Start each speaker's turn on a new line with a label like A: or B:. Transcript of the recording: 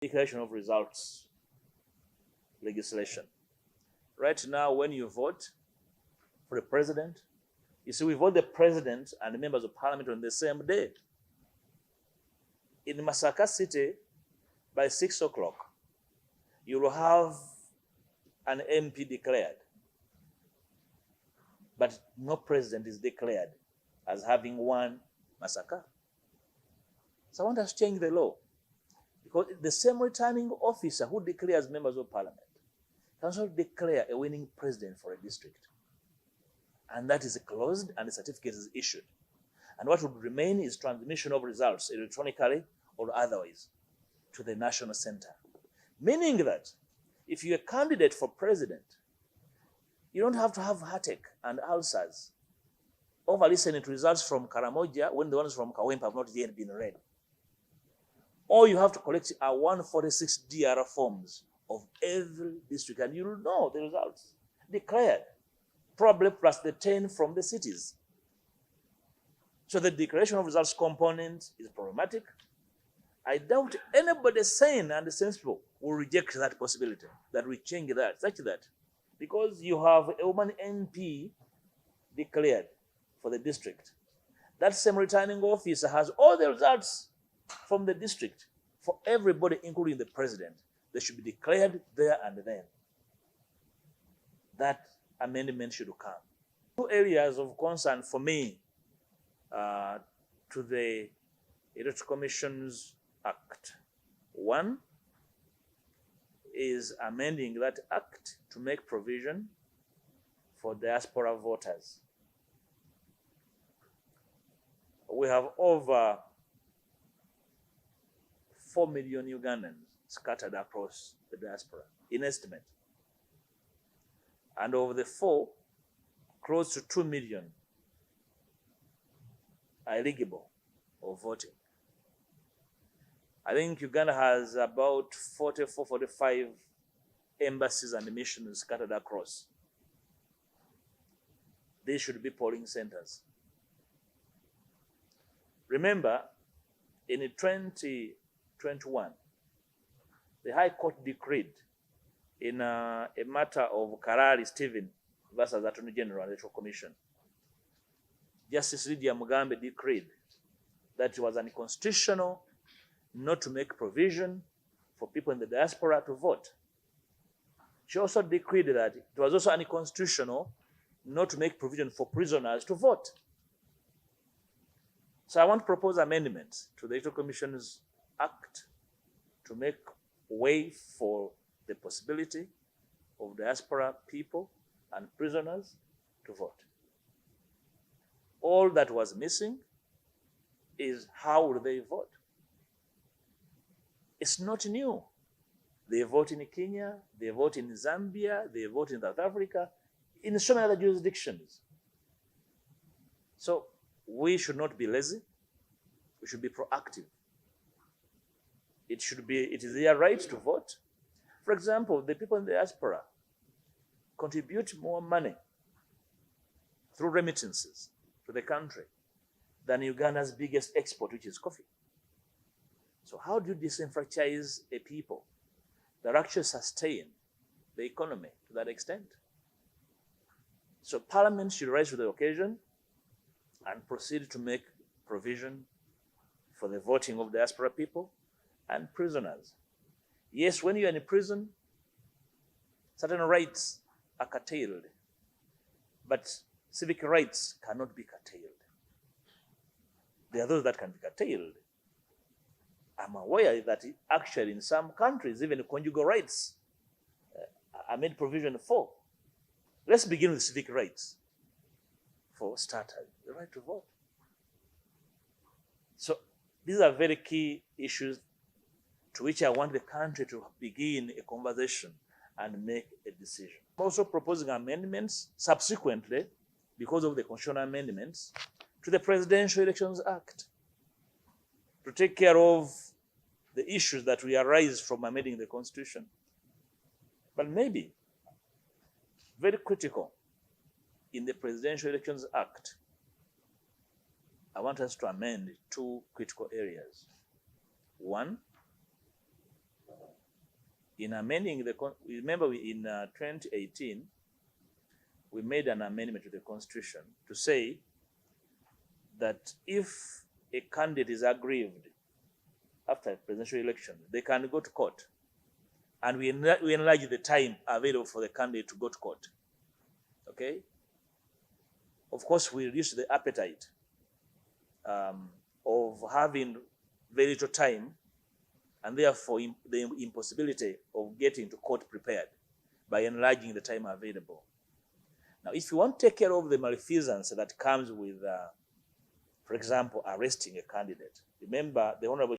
A: Declaration of results legislation. Right now, when you vote for the president, you see, we vote the president and the members of parliament on the same day. In Masaka City, by 6 o'clock, you will have an MP declared, but no president is declared as having won Masaka. So I want us to change the law, because the same returning officer who declares members of parliament can also declare a winning president for a district. And that is closed and the certificate is issued. And what would remain is transmission of results electronically or otherwise to the national center. Meaning that if you're a candidate for president, you don't have to have heartache and ulcers over listening to results from Karamoja when the ones from Kawempe have not yet been read. Or you have to collect 146 DR forms of every district, and you'll know the results declared, probably plus the 10 from the cities. So the declaration of results component is problematic. I doubt anybody sane and sensible will reject that possibility, that we change that, such that, because you have a woman MP declared for the district, that same returning officer has all the results from the district for everybody, including the president. They should be declared there and then. That amendment should come. Two areas of concern for me to the Electoral Commissions Act. One is amending that act to make provision for diaspora voters. We have over 4 million Ugandans scattered across the diaspora, in estimate. And of the 4, close to 2 million are eligible of voting. I think Uganda has about 44, 45 embassies and missions scattered across. These should be polling centers. Remember, in 2021, the High Court decreed in a matter of Karari Stephen versus Attorney General Electoral Commission. Justice Lydia Mugambe decreed that it was unconstitutional not to make provision for people in the diaspora to vote. She also decreed that it was also unconstitutional not to make provision for prisoners to vote. So I want to propose amendments to the Electoral Commissions Act to make way for the possibility of diaspora people and prisoners to vote. All that was missing is how would they vote? It's not new. They vote in Kenya, they vote in Zambia, they vote in South Africa, in so many other jurisdictions. So we should not be lazy. We should be proactive. It is their right to vote. For example, the people in the diaspora contribute more money through remittances to the country than Uganda's biggest export, which is coffee. So how do you disenfranchise a people that actually sustain the economy to that extent? So Parliament should rise to the occasion and proceed to make provision for the voting of diaspora people and prisoners. Yes, when you're in prison, certain rights are curtailed, but civic rights cannot be curtailed. There are those that can be curtailed. I'm aware that actually in some countries, even conjugal rights are made provision for. Let's begin with civic rights. For starters, the right to vote. So these are very key issues to which I want the country to begin a conversation and make a decision. I'm also proposing amendments subsequently, because of the constitutional amendments, to the Presidential Elections Act to take care of the issues that will arise from amending the Constitution. But maybe very critical in the Presidential Elections Act, I want us to amend 2 critical areas. One, in amending remember in 2018, we made an amendment to the Constitution to say that if a candidate is aggrieved after a presidential election, they can go to court. And we enlarge the time available for the candidate to go to court. Okay? Of course, we reduce the appetite of having very little time, and therefore the impossibility of getting to court prepared by enlarging the time available. Now, if you want to take care of the malfeasance that comes with, for example, arresting a candidate, remember the Honorable